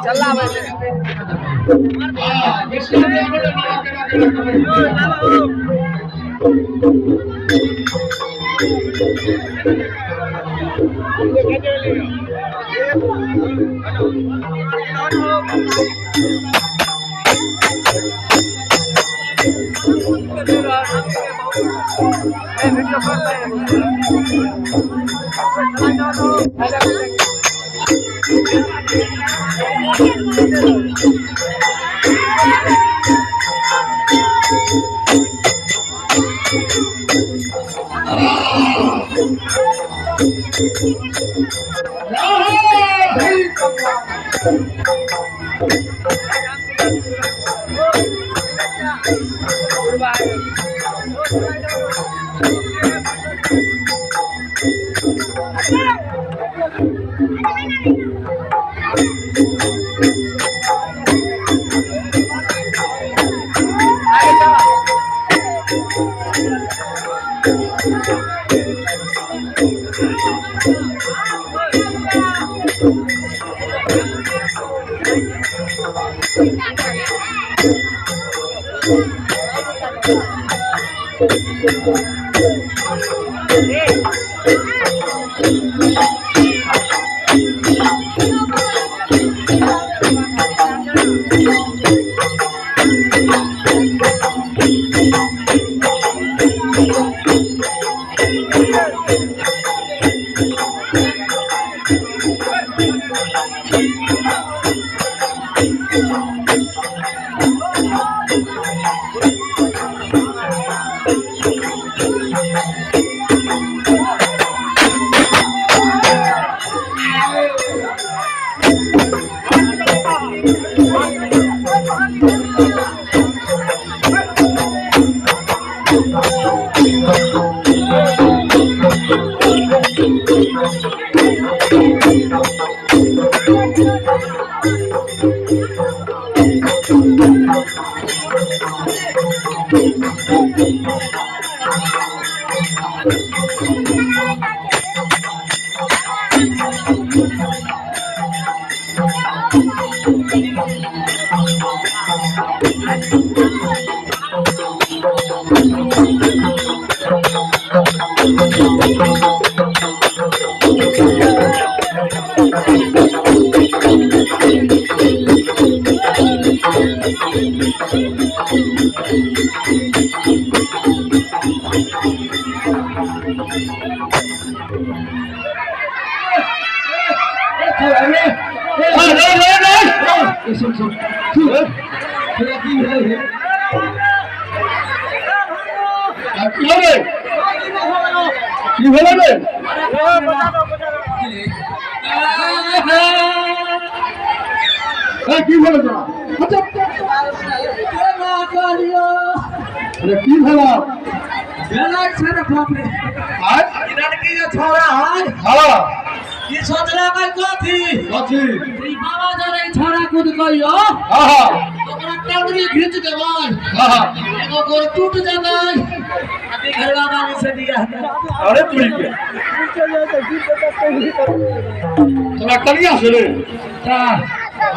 चला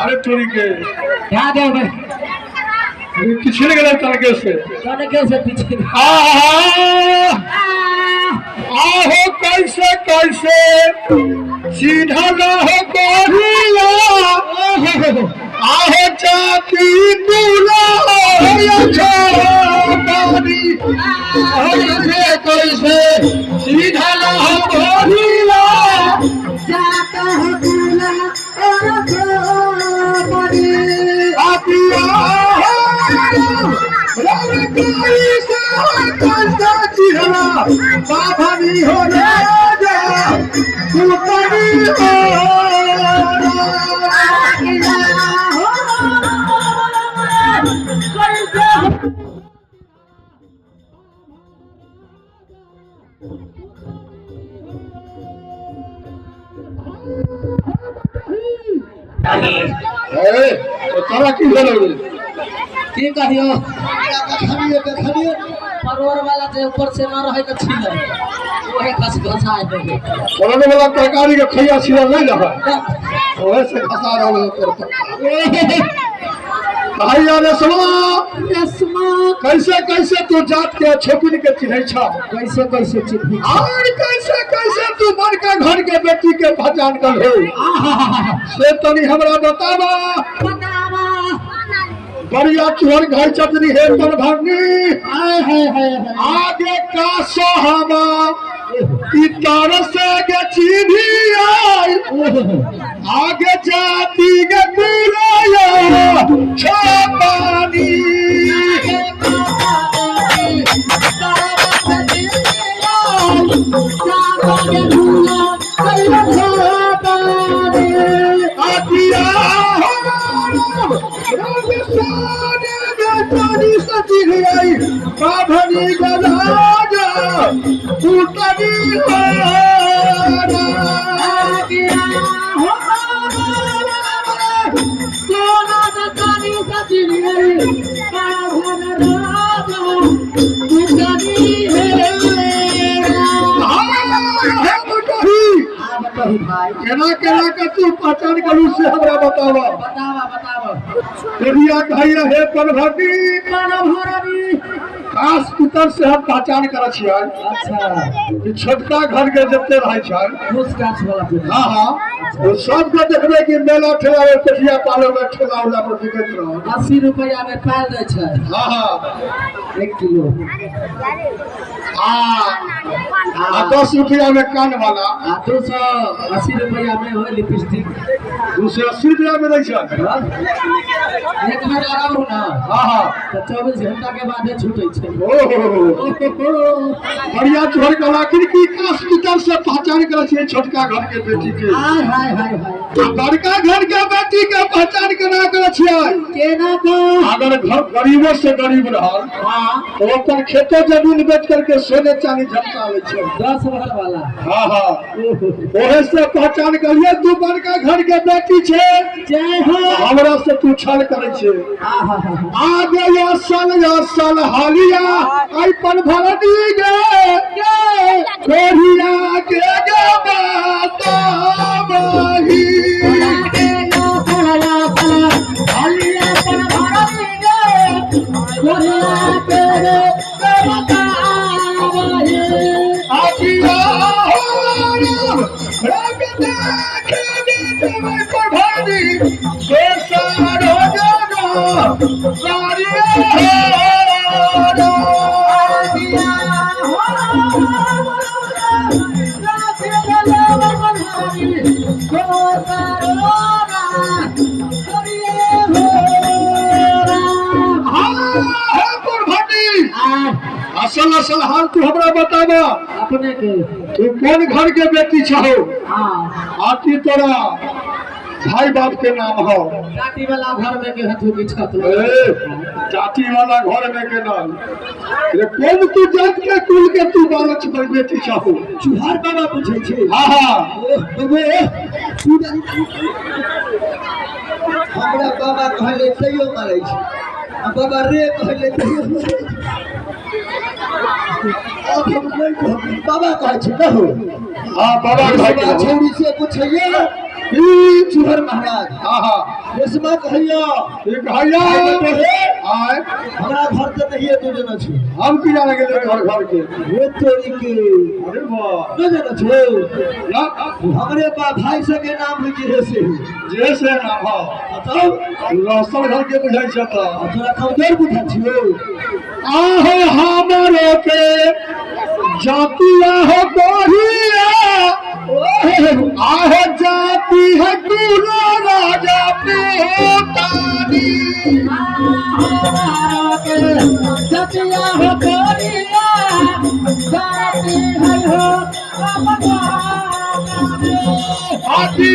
अरे चोरी के पिछले गए तनके से पीछे आहो कैसे कैसे सीधा ना हो कोहिला आहो चाकी दूला कैसे कैसे सीधा ना हो कोहिला जाता है दूला और आपिया कैसा चिहरा बाभनी हो राजा तूतनी हो तारा की की कहियो परवर वाला जे ऊपर से न रहे के छीन ओहे खस घसाए देबे परवर वाला तरकारी के खैया छिला नहीं रहा ओहे से घसा रहल पर भाई यार रस्मा कैसे कैसे तू जात के छोपिन के चिन्है छ कैसे कैसे चिन्ही और कैसे कैसे तू मन के घर के बेटी के पहचान कर हो से तनी हमरा बतावा बढ़िया चोर घर चतनी है पर भरनी आगे का सोहावा इतार से के चीनी आई आगे जाती के बुलाया छापानी बाभनी गलाजा तूतनी हो सोना दकानी सजनी बाभन राजा तूतनी भाई केना केना के तू पहचान करू से हमरा बतावा देविया कहिया हे परभनी खास पितर से हम पहचान कर छियै अच्छा ई छोटका घर के जते रहै छै उस गाछ वाला हां हां वो सब के देखबे कि मेला ठेला में पेटिया पालो में ठेला वाला पर बिकैत रह 80 रुपया में पाल दै छै हां हां 1 किलो आ 10 रुपया में कान वाला 280 रुपया में हो लिपस्टिक 280 रुपया में दै छै एक बेर लगाऊ ना हां हां तो 24 घंटा के बाद छूटै छै बढ़िया चोर के लाखिर की हॉस्पिटल से पहचान कर छियै छोटका घर के बेटी के हाय हाय हाय हाय बड़का घर के बेटी के पहचान केना कर छियै केना को अगर घर गरीबों से गरीब रहल हां तो अपन खेतो जमीन बेच करके सोने चांदी झपका ले छै 10 घर वाला हां हां ओहे से पहचान करिए तू बड़का घर के बेटी छे जय हो हमरा से तू छल करे छे आगे या साल हालिया आई पर भरती गे कोरिया के गे बाता बही हालिया पर भरती गे कोरिया के गे बाता बही आगिया रंग देखे गे पर भरती बेसारो जाना सारिया असल असल हाल तू हमरा बतावा अपने के तू कौन घर के बेटी छहो हां आती तोरा भाई बाप के नाम हो जाति वाला घर में के हथु की छत जाति वाला घर में के नाम रे कौन तू जात के कुल के तू बालक पर बेटी छहो चुहार बाबा पूछे छे हां हां हमरा बाबा कहले तैयो मारै छै बाबा रे कहले तैयो बाबा कहै छै कहो हां बाबा कहै छै छौरी से पूछिए चुहर महाराज हां हां रेशमा कहिया एक भैया आय हमरा घर त नहीं तो जना छै हम की जाने गेले घर के ये तोरी के अरे वाह न जना छै ना हमरे बा भाई से के नाम लिखे से जैसे नाम हो बताओ रौशन घर के बुझाई छ त तोरा कमजोर बुझा छियो आहो हमरे के जातिया हो कोहिया आहो जाति है दूल्हा राजा पे तारी के जतिया हो गोरिया जाती है हो अब हाथी